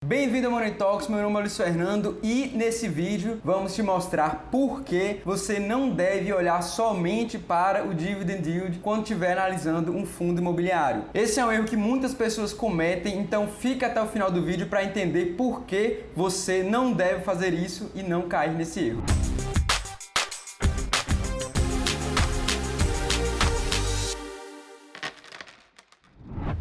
Bem-vindo ao Money Talks, meu nome é Luiz Fernando e nesse vídeo vamos te mostrar por que você não deve olhar somente para o Dividend Yield quando estiver analisando um fundo imobiliário. Esse é um erro que muitas pessoas cometem, então fica até o final do vídeo para entender por que você não deve fazer isso e não cair nesse erro.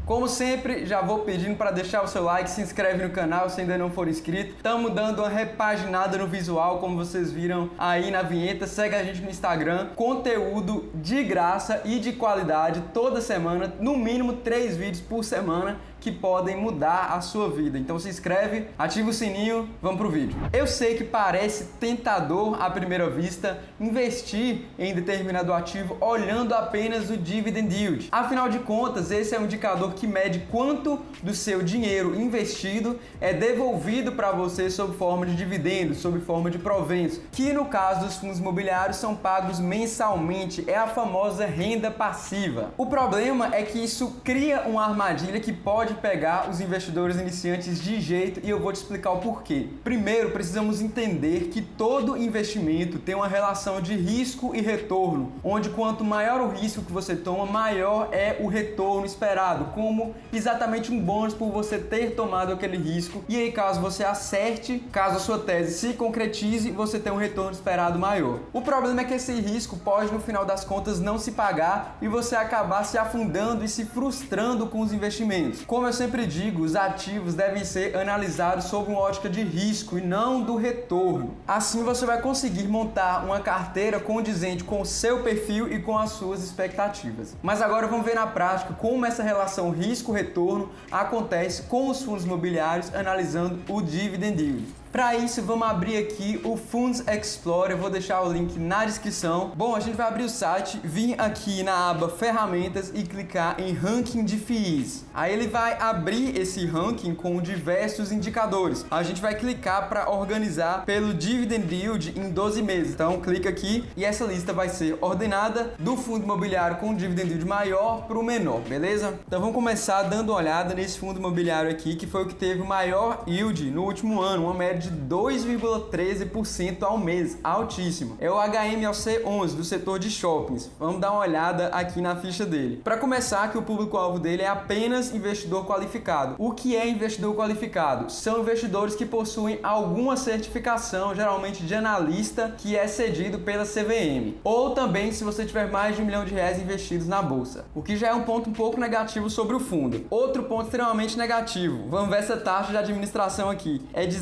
Como sempre, já vou pedindo para deixar o seu like, se inscreve no canal se ainda não for inscrito. Estamos dando uma repaginada no visual, como vocês viram aí na vinheta. Segue a gente no Instagram, conteúdo de graça e de qualidade toda semana, no mínimo 3 vídeos por semana que podem mudar a sua vida. Então se inscreve, ativa o sininho, vamos pro vídeo. Eu sei que parece tentador à primeira vista investir em determinado ativo olhando apenas o Dividend Yield. Afinal de contas, esse é um indicador que mede quanto do seu dinheiro investido é devolvido para você sob forma de dividendos, sob forma de proventos, que no caso dos fundos imobiliários são pagos mensalmente, é a famosa renda passiva. O problema é que isso cria uma armadilha que pode pegar os investidores iniciantes de jeito e eu vou te explicar o porquê. Primeiro, precisamos entender que todo investimento tem uma relação de risco e retorno, onde quanto maior o risco que você toma, maior é o retorno esperado, como exatamente um bônus por você ter tomado aquele risco. E aí, caso você acerte, caso a sua tese se concretize, você tem um retorno esperado maior. O problema é que esse risco pode, no final das contas, não se pagar e você acabar se afundando e se frustrando com os investimentos. Como eu sempre digo, os ativos devem ser analisados sob uma ótica de risco e não do retorno. Assim você vai conseguir montar uma carteira condizente com o seu perfil e com as suas expectativas. Mas agora vamos ver na prática como essa relação risco-retorno acontece com os fundos imobiliários analisando o Dividend Yield. Para isso, vamos abrir aqui o Funds Explorer, vou deixar o link na descrição. Bom, a gente vai abrir o site, vir aqui na aba Ferramentas e clicar em Ranking de FIIs. Aí ele vai abrir esse ranking com diversos indicadores. A gente vai clicar para organizar pelo Dividend Yield em 12 meses. Então, clica aqui e essa lista vai ser ordenada do fundo imobiliário com Dividend Yield maior para o menor, beleza? Então, vamos começar dando uma olhada nesse fundo imobiliário aqui, que foi o que teve o maior yield no último ano, uma média de 2,13% ao mês, altíssimo. É o HMLC11 do setor de shoppings. Vamos dar uma olhada aqui na ficha dele. Para começar, que o público-alvo dele é apenas investidor qualificado. O que é investidor qualificado? São investidores que possuem alguma certificação, geralmente de analista, que é cedido pela CVM. Ou também se você tiver mais de R$1 milhão investidos na bolsa. O que já é um ponto um pouco negativo sobre o fundo. Outro ponto extremamente negativo. Vamos ver essa taxa de administração aqui. É de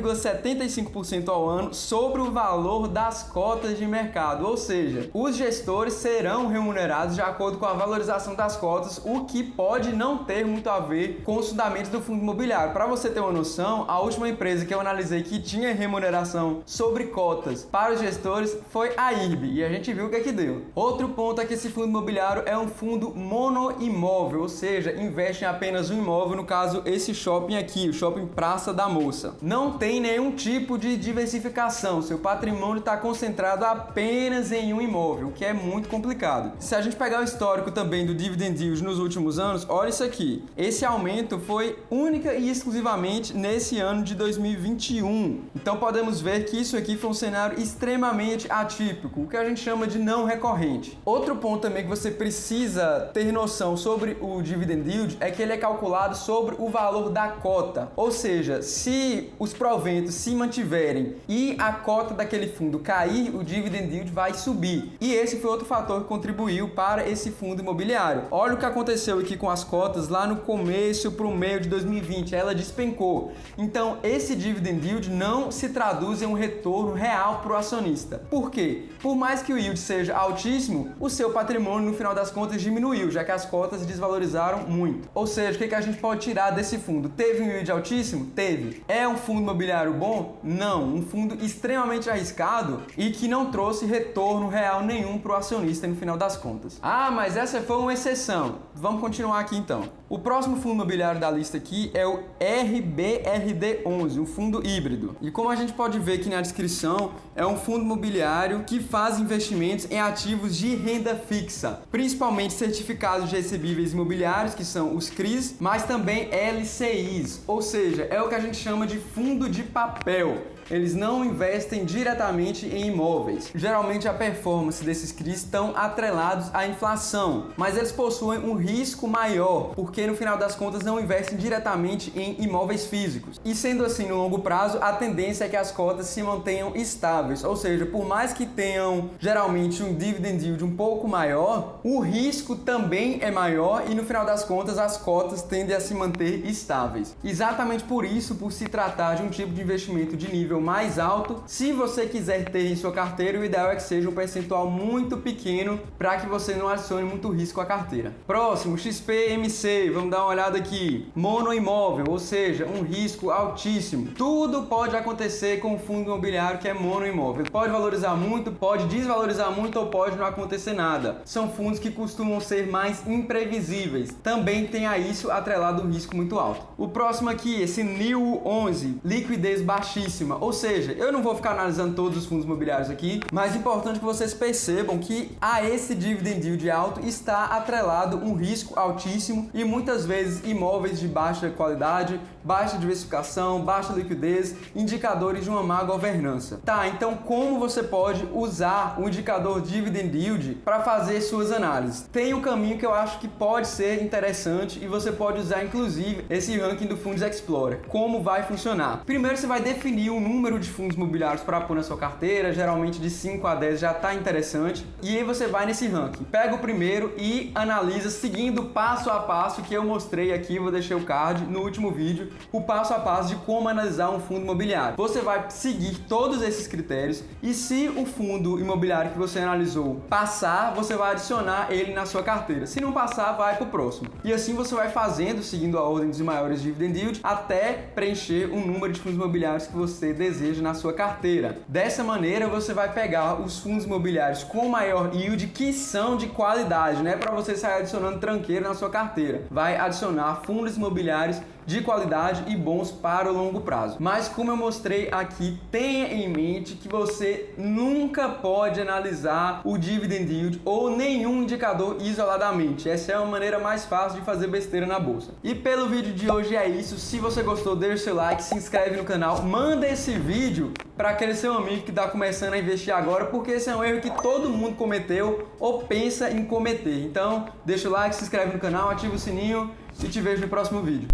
0,75% ao ano sobre o valor das cotas de mercado, ou seja, os gestores serão remunerados de acordo com a valorização das cotas, o que pode não ter muito a ver com os fundamentos do fundo imobiliário. Para você ter uma noção, a última empresa que eu analisei que tinha remuneração sobre cotas para os gestores foi a IRB, e a gente viu o que é que deu. Outro ponto é que esse fundo imobiliário é um fundo monoimóvel, ou seja, investe em apenas um imóvel, no caso esse shopping aqui, o Shopping Praça da Moça. Não tem nenhum tipo de diversificação, seu patrimônio está concentrado apenas em um imóvel, o que é muito complicado. Se a gente pegar o histórico também do Dividend Yield nos últimos anos, olha isso aqui. Esse aumento foi única e exclusivamente nesse ano de 2021. Então podemos ver que isso aqui foi um cenário extremamente atípico, o que a gente chama de não recorrente. Outro ponto também que você precisa ter noção sobre o Dividend Yield é que ele é calculado sobre o valor da cota, ou seja, se os proventos se mantiverem e a cota daquele fundo cair, o Dividend Yield vai subir. E esse foi outro fator que contribuiu para esse fundo imobiliário. Olha o que aconteceu aqui com as cotas lá no começo para o meio de 2020, ela despencou. Então esse Dividend Yield não se traduz em um retorno real para o acionista. Por quê? Por mais que o yield seja altíssimo, o seu patrimônio no final das contas diminuiu, já que as cotas desvalorizaram muito. Ou seja, o que a gente pode tirar desse fundo? Teve um yield altíssimo? Teve. É um fundo imobiliário bom? Não, um fundo extremamente arriscado e que não trouxe retorno real nenhum para o acionista no final das contas. Ah, mas essa foi uma exceção. Vamos continuar aqui então. O próximo fundo imobiliário da lista aqui é o RBRD11, um fundo híbrido. E como a gente pode ver aqui na descrição, é um fundo imobiliário que faz investimentos em ativos de renda fixa, principalmente certificados de recebíveis imobiliários, que são os CRIs, mas também LCIs, ou seja, é o que a gente chama de fundo de papel. Eles não investem diretamente em imóveis. Geralmente a performance desses CRIs estão atrelados à inflação, mas eles possuem um risco maior, porque no final das contas não investem diretamente em imóveis físicos. E sendo assim, no longo prazo, a tendência é que as cotas se mantenham estáveis, ou seja, por mais que tenham geralmente um dividend yield um pouco maior, o risco também é maior e no final das contas as cotas tendem a se manter estáveis. Exatamente por isso, por se tratar de um tipo de investimento de nível mais alto, se você quiser ter em sua carteira, o ideal é que seja um percentual muito pequeno para que você não adicione muito risco à carteira. Próximo, XPMC, vamos dar uma olhada aqui. Monoimóvel, ou seja, um risco altíssimo. Tudo pode acontecer com o fundo imobiliário que é monoimóvel. Pode valorizar muito, pode desvalorizar muito ou pode não acontecer nada. São fundos que costumam ser mais imprevisíveis. Também tem a isso atrelado um risco muito alto. O próximo aqui, esse NIO11, liquidez baixíssima. Ou seja, eu não vou ficar analisando todos os fundos imobiliários aqui, mas é importante que vocês percebam que a esse dividend yield alto está atrelado um risco altíssimo e muitas vezes imóveis de baixa qualidade, baixa diversificação, baixa liquidez, indicadores de uma má governança. Tá, então como você pode usar o indicador dividend yield para fazer suas análises? Tem um caminho que eu acho que pode ser interessante e você pode usar inclusive esse ranking do Fundos Explorer. Como vai funcionar? Primeiro você vai definir o número de fundos imobiliários para pôr na sua carteira, geralmente de 5 a 10 já está interessante. E aí você vai nesse ranking, pega o primeiro e analisa seguindo passo a passo que eu mostrei aqui, vou deixar o card no último vídeo, o passo a passo de como analisar um fundo imobiliário. Você vai seguir todos esses critérios e se o fundo imobiliário que você analisou passar, você vai adicionar ele na sua carteira. Se não passar, vai para o próximo. E assim você vai fazendo, seguindo a ordem dos maiores dividend yield, até preencher o número de fundos imobiliários que você deseja na sua carteira. Dessa maneira, você vai pegar os fundos imobiliários com maior yield que são de qualidade, não é para você sair adicionando tranqueiro na sua carteira. Vai adicionar fundos imobiliários de qualidade e bons para o longo prazo. Mas como eu mostrei aqui, tenha em mente que você nunca pode analisar o dividend yield ou nenhum indicador isoladamente. Essa é a maneira mais fácil de fazer besteira na bolsa. E pelo vídeo de hoje é isso. Se você gostou, deixa seu like, se inscreve no canal, manda esse vídeo para aquele seu amigo que está começando a investir agora, porque esse é um erro que todo mundo cometeu ou pensa em cometer. Então, deixa o like, se inscreve no canal, ativa o sininho e te vejo no próximo vídeo.